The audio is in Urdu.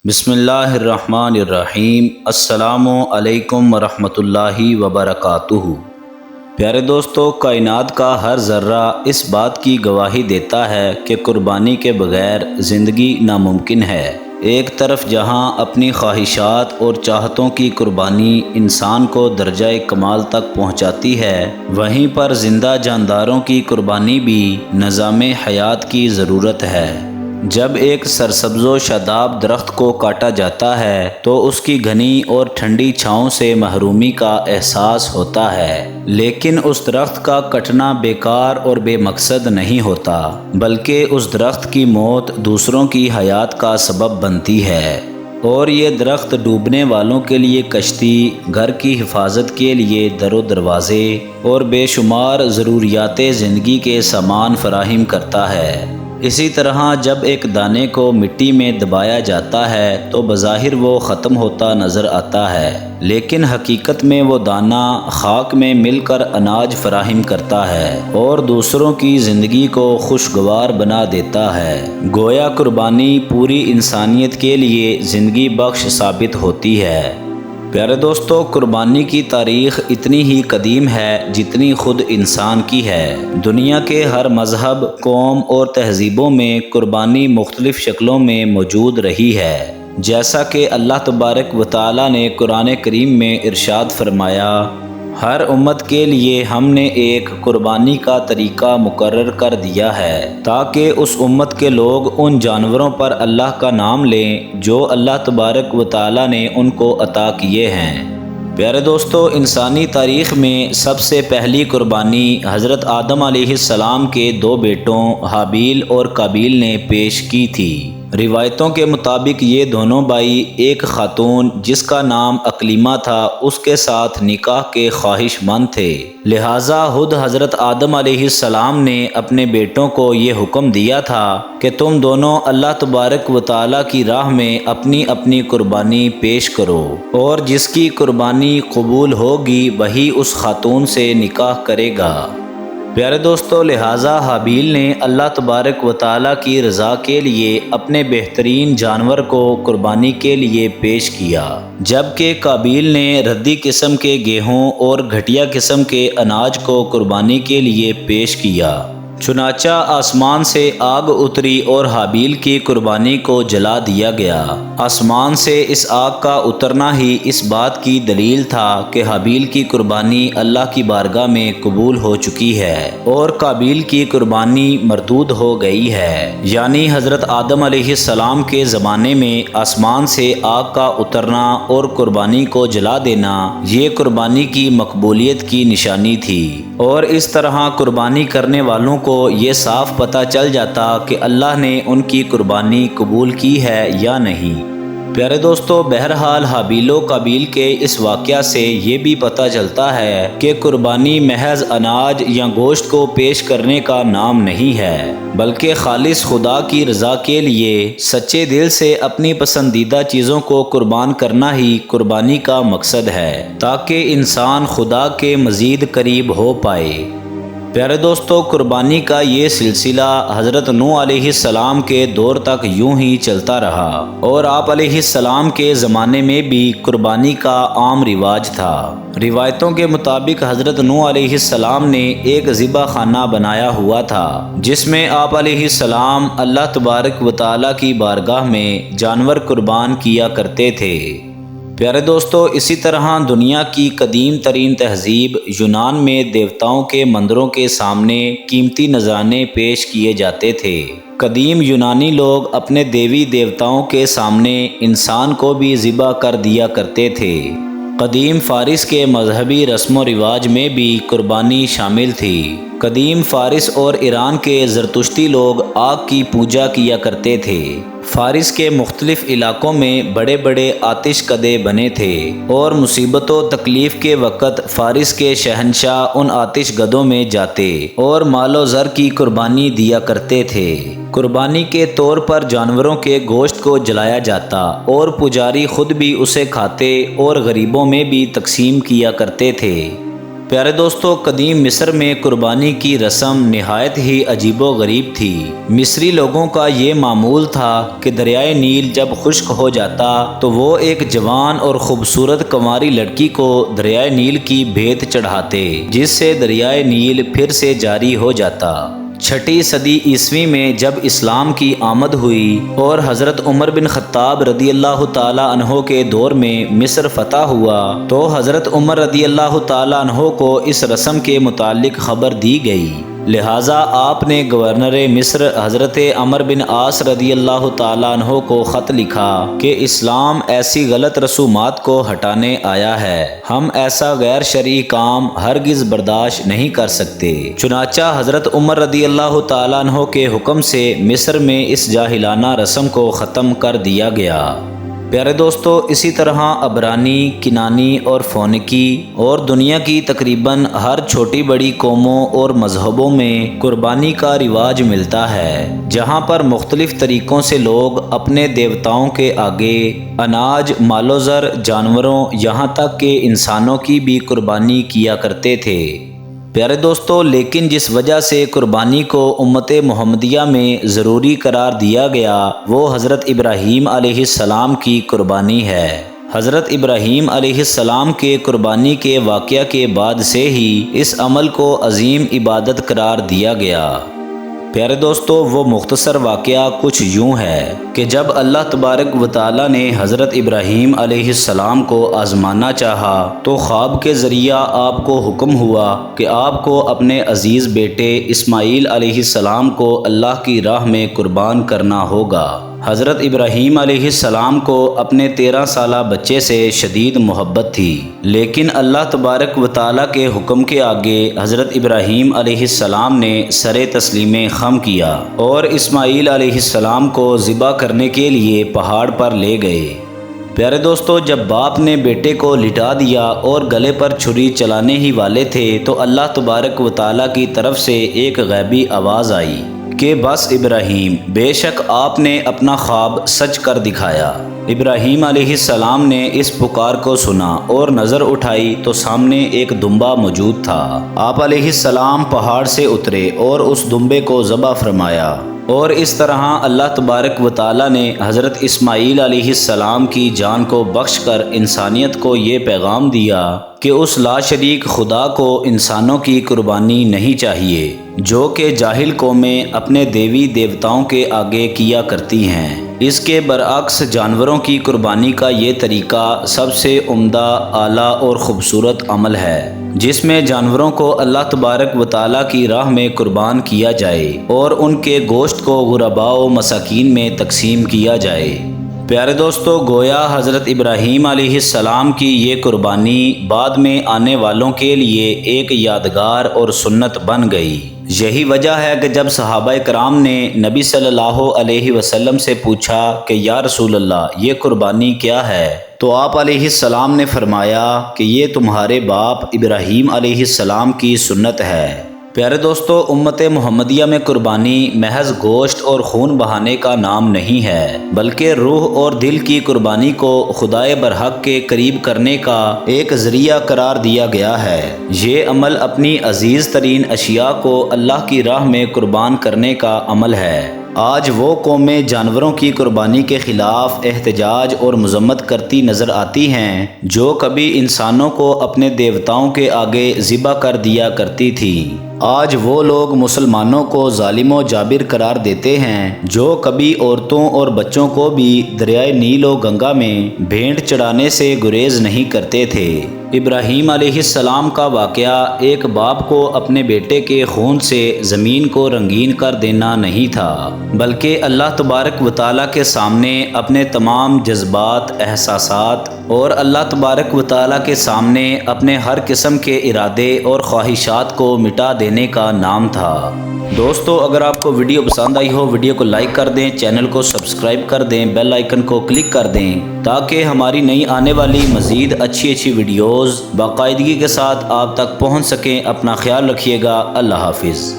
بسم اللہ الرحمن الرحیم۔ السلام علیکم ورحمۃ اللہ وبرکاتہ۔ پیارے دوستو، کائنات کا ہر ذرہ اس بات کی گواہی دیتا ہے کہ قربانی کے بغیر زندگی ناممکن ہے۔ ایک طرف جہاں اپنی خواہشات اور چاہتوں کی قربانی انسان کو درجہ کمال تک پہنچاتی ہے، وہیں پر زندہ جانداروں کی قربانی بھی نظام حیات کی ضرورت ہے۔ جب ایک سرسبز و شاداب درخت کو کاٹا جاتا ہے تو اس کی گھنی اور ٹھنڈی چھاؤں سے محرومی کا احساس ہوتا ہے، لیکن اس درخت کا کٹنا بیکار اور بے مقصد نہیں ہوتا، بلکہ اس درخت کی موت دوسروں کی حیات کا سبب بنتی ہے۔ اور یہ درخت ڈوبنے والوں کے لیے کشتی، گھر کی حفاظت کے لیے در و دروازے اور بے شمار ضروریات زندگی کے سامان فراہم کرتا ہے۔ اسی طرح جب ایک دانے کو مٹی میں دبایا جاتا ہے تو بظاہر وہ ختم ہوتا نظر آتا ہے، لیکن حقیقت میں وہ دانہ خاک میں مل کر اناج فراہم کرتا ہے اور دوسروں کی زندگی کو خوشگوار بنا دیتا ہے۔ گویا قربانی پوری انسانیت کے لیے زندگی بخش ثابت ہوتی ہے۔ پیارے دوستو، قربانی کی تاریخ اتنی ہی قدیم ہے جتنی خود انسان کی ہے۔ دنیا کے ہر مذہب، قوم اور تہذیبوں میں قربانی مختلف شکلوں میں موجود رہی ہے۔ جیسا کہ اللہ تبارک و تعالیٰ نے قرآن کریم میں ارشاد فرمایا، ہر امت کے لیے ہم نے ایک قربانی کا طریقہ مقرر کر دیا ہے تاکہ اس امت کے لوگ ان جانوروں پر اللہ کا نام لیں جو اللہ تبارک و تعالیٰ نے ان کو عطا کیے ہیں۔ پیارے دوستو، انسانی تاریخ میں سب سے پہلی قربانی حضرت آدم علیہ السلام کے دو بیٹوں حابیل اور قابیل نے پیش کی تھی۔ روایتوں کے مطابق یہ دونوں بھائی ایک خاتون جس کا نام اقلیمہ تھا اس کے ساتھ نکاح کے خواہش مند تھے، لہٰذا خود حضرت آدم علیہ السلام نے اپنے بیٹوں کو یہ حکم دیا تھا کہ تم دونوں اللہ تبارک و تعالیٰ کی راہ میں اپنی اپنی قربانی پیش کرو، اور جس کی قربانی قبول ہوگی وہی اس خاتون سے نکاح کرے گا۔ پیارے دوستو، لہٰذا حابیل نے اللہ تبارک و تعالیٰ کی رضا کے لیے اپنے بہترین جانور کو قربانی کے لیے پیش کیا، جبکہ قابیل نے ردی قسم کے گیہوں اور گھٹیا قسم کے اناج کو قربانی کے لیے پیش کیا۔ چنانچہ آسمان سے آگ اتری اور حابیل کی قربانی کو جلا دیا گیا۔ آسمان سے اس آگ کا اترنا ہی اس بات کی دلیل تھا کہ حابیل کی قربانی اللہ کی بارگاہ میں قبول ہو چکی ہے اور قابیل کی قربانی مردود ہو گئی ہے، یعنی حضرت آدم علیہ السلام کے زمانے میں آسمان سے آگ کا اترنا اور قربانی کو جلا دینا یہ قربانی کی مقبولیت کی نشانی تھی، اور اس طرح قربانی کرنے والوں کو یہ صاف پتہ چل جاتا کہ اللہ نے ان کی قربانی قبول کی ہے یا نہیں۔ پیارے دوستو، بہرحال حابیل و قابیل کے اس واقعہ سے یہ بھی پتہ چلتا ہے کہ قربانی محض اناج یا گوشت کو پیش کرنے کا نام نہیں ہے، بلکہ خالص خدا کی رضا کے لیے سچے دل سے اپنی پسندیدہ چیزوں کو قربان کرنا ہی قربانی کا مقصد ہے، تاکہ انسان خدا کے مزید قریب ہو پائے۔ پیارے دوستو، قربانی کا یہ سلسلہ حضرت نوح علیہ السلام کے دور تک یوں ہی چلتا رہا، اور آپ علیہ السلام کے زمانے میں بھی قربانی کا عام رواج تھا۔ روایتوں کے مطابق حضرت نوح علیہ السلام نے ایک ذبح خانہ بنایا ہوا تھا جس میں آپ علیہ السلام اللہ تبارک و تعالیٰ کی بارگاہ میں جانور قربان کیا کرتے تھے۔ پیارے دوستو، اسی طرح دنیا کی قدیم ترین تہذیب یونان میں دیوتاؤں کے مندروں کے سامنے قیمتی نذرانے پیش کیے جاتے تھے۔ قدیم یونانی لوگ اپنے دیوی دیوتاؤں کے سامنے انسان کو بھی ذبح کر دیا کرتے تھے۔ قدیم فارس کے مذہبی رسم و رواج میں بھی قربانی شامل تھی۔ قدیم فارس اور ایران کے زرتشتی لوگ آگ کی پوجا کیا کرتے تھے۔ فارس کے مختلف علاقوں میں بڑے بڑے آتش کدے بنے تھے، اور مصیبت و تکلیف کے وقت فارس کے شہنشاہ ان آتش گدوں میں جاتے اور مال و زر کی قربانی دیا کرتے تھے۔ قربانی کے طور پر جانوروں کے گوشت کو جلایا جاتا اور پجاری خود بھی اسے کھاتے اور غریبوں میں بھی تقسیم کیا کرتے تھے۔ پیارے دوستو، قدیم مصر میں قربانی کی رسم نہایت ہی عجیب و غریب تھی۔ مصری لوگوں کا یہ معمول تھا کہ دریائے نیل جب خشک ہو جاتا تو وہ ایک جوان اور خوبصورت کنواری لڑکی کو دریائے نیل کی بھیت چڑھاتے، جس سے دریائے نیل پھر سے جاری ہو جاتا۔ 6 صدی عیسوی میں جب اسلام کی آمد ہوئی اور حضرت عمر بن خطاب رضی اللہ تعالی عنہ کے دور میں مصر فتح ہوا تو حضرت عمر رضی اللہ تعالی عنہ کو اس رسم کے متعلق خبر دی گئی، لہٰذا آپ نے گورنر مصر حضرت عمر بن عاص رضی اللہ تعالیٰ عنہ کو خط لکھا کہ اسلام ایسی غلط رسومات کو ہٹانے آیا ہے، ہم ایسا غیر شرعی کام ہرگز برداشت نہیں کر سکتے۔ چنانچہ حضرت عمر رضی اللہ تعالیٰ عنہ کے حکم سے مصر میں اس جاہلانہ رسم کو ختم کر دیا گیا۔ پیارے دوستو، اسی طرح عبرانی، کنانی اور فونیکی اور دنیا کی تقریباً ہر چھوٹی بڑی قوموں اور مذہبوں میں قربانی کا رواج ملتا ہے، جہاں پر مختلف طریقوں سے لوگ اپنے دیوتاؤں کے آگے اناج، مال و زر، جانوروں، یہاں تک کہ انسانوں کی بھی قربانی کیا کرتے تھے۔ پیارے دوستو، لیکن جس وجہ سے قربانی کو امت محمدیہ میں ضروری قرار دیا گیا وہ حضرت ابراہیم علیہ السلام کی قربانی ہے۔ حضرت ابراہیم علیہ السلام کے قربانی کے واقعہ کے بعد سے ہی اس عمل کو عظیم عبادت قرار دیا گیا۔ پیارے دوستو، وہ مختصر واقعہ کچھ یوں ہے کہ جب اللہ تبارک و تعالی نے حضرت ابراہیم علیہ السلام کو آزمانا چاہا تو خواب کے ذریعہ آپ کو حکم ہوا کہ آپ کو اپنے عزیز بیٹے اسماعیل علیہ السلام کو اللہ کی راہ میں قربان کرنا ہوگا۔ حضرت ابراہیم علیہ السلام کو اپنے 13 سالہ بچے سے شدید محبت تھی، لیکن اللہ تبارک و تعالیٰ کے حکم کے آگے حضرت ابراہیم علیہ السلام نے سر تسلیم خم کیا اور اسماعیل علیہ السلام کو ذبح کرنے کے لیے پہاڑ پر لے گئے۔ پیارے دوستو، جب باپ نے بیٹے کو لٹا دیا اور گلے پر چھری چلانے ہی والے تھے تو اللہ تبارک و تعالیٰ کی طرف سے ایک غیبی آواز آئی کہ بس ابراہیم، بے شک آپ نے اپنا خواب سچ کر دکھایا۔ ابراہیم علیہ السلام نے اس پکار کو سنا اور نظر اٹھائی تو سامنے ایک دمبا موجود تھا۔ آپ علیہ السلام پہاڑ سے اترے اور اس دمبے کو ذبح فرمایا، اور اس طرح اللہ تبارک و تعالیٰ نے حضرت اسماعیل علیہ السلام کی جان کو بخش کر انسانیت کو یہ پیغام دیا کہ اس لا شریک خدا کو انسانوں کی قربانی نہیں چاہیے جو کہ جاہل قومیں اپنے دیوی دیوتاؤں کے آگے کیا کرتی ہیں۔ اس کے برعکس جانوروں کی قربانی کا یہ طریقہ سب سے عمدہ، اعلیٰ اور خوبصورت عمل ہے، جس میں جانوروں کو اللہ تبارک و تعالیٰ کی راہ میں قربان کیا جائے اور ان کے گوشت کو غرباء و مساکین میں تقسیم کیا جائے۔ پیارے دوستو، گویا حضرت ابراہیم علیہ السلام کی یہ قربانی بعد میں آنے والوں کے لیے ایک یادگار اور سنت بن گئی۔ یہی وجہ ہے کہ جب صحابہ کرام نے نبی صلی اللہ علیہ وسلم سے پوچھا کہ یا رسول اللہ، یہ قربانی کیا ہے، تو آپ علیہ السلام نے فرمایا کہ یہ تمہارے باپ ابراہیم علیہ السلام کی سنت ہے۔ پیارے دوستو، امت محمدیہ میں قربانی محض گوشت اور خون بہانے کا نام نہیں ہے، بلکہ روح اور دل کی قربانی کو خدائے برحق کے قریب کرنے کا ایک ذریعہ قرار دیا گیا ہے۔ یہ عمل اپنی عزیز ترین اشیاء کو اللہ کی راہ میں قربان کرنے کا عمل ہے۔ آج وہ قومیں جانوروں کی قربانی کے خلاف احتجاج اور مذمت کرتی نظر آتی ہیں جو کبھی انسانوں کو اپنے دیوتاؤں کے آگے ذبح کر دیا کرتی تھیں۔ آج وہ لوگ مسلمانوں کو ظالم و جابر قرار دیتے ہیں جو کبھی عورتوں اور بچوں کو بھی دریائے نیل و گنگا میں بھینٹ چڑھانے سے گریز نہیں کرتے تھے۔ ابراہیم علیہ السلام کا واقعہ ایک باپ کو اپنے بیٹے کے خون سے زمین کو رنگین کر دینا نہیں تھا، بلکہ اللہ تبارک و تعالیٰ کے سامنے اپنے تمام جذبات، احساسات اور اللہ تبارک و تعالیٰ کے سامنے اپنے ہر قسم کے ارادے اور خواہشات کو مٹا دینے کا نام تھا۔ دوستو، اگر آپ کو ویڈیو پسند آئی ہو، ویڈیو کو لائک کر دیں، چینل کو سبسکرائب کر دیں، بیل آئیکن کو کلک کر دیں تاکہ ہماری نئی آنے والی مزید اچھی ویڈیوز باقاعدگی کے ساتھ آپ تک پہنچ سکیں۔ اپنا خیال رکھیے گا۔ اللہ حافظ۔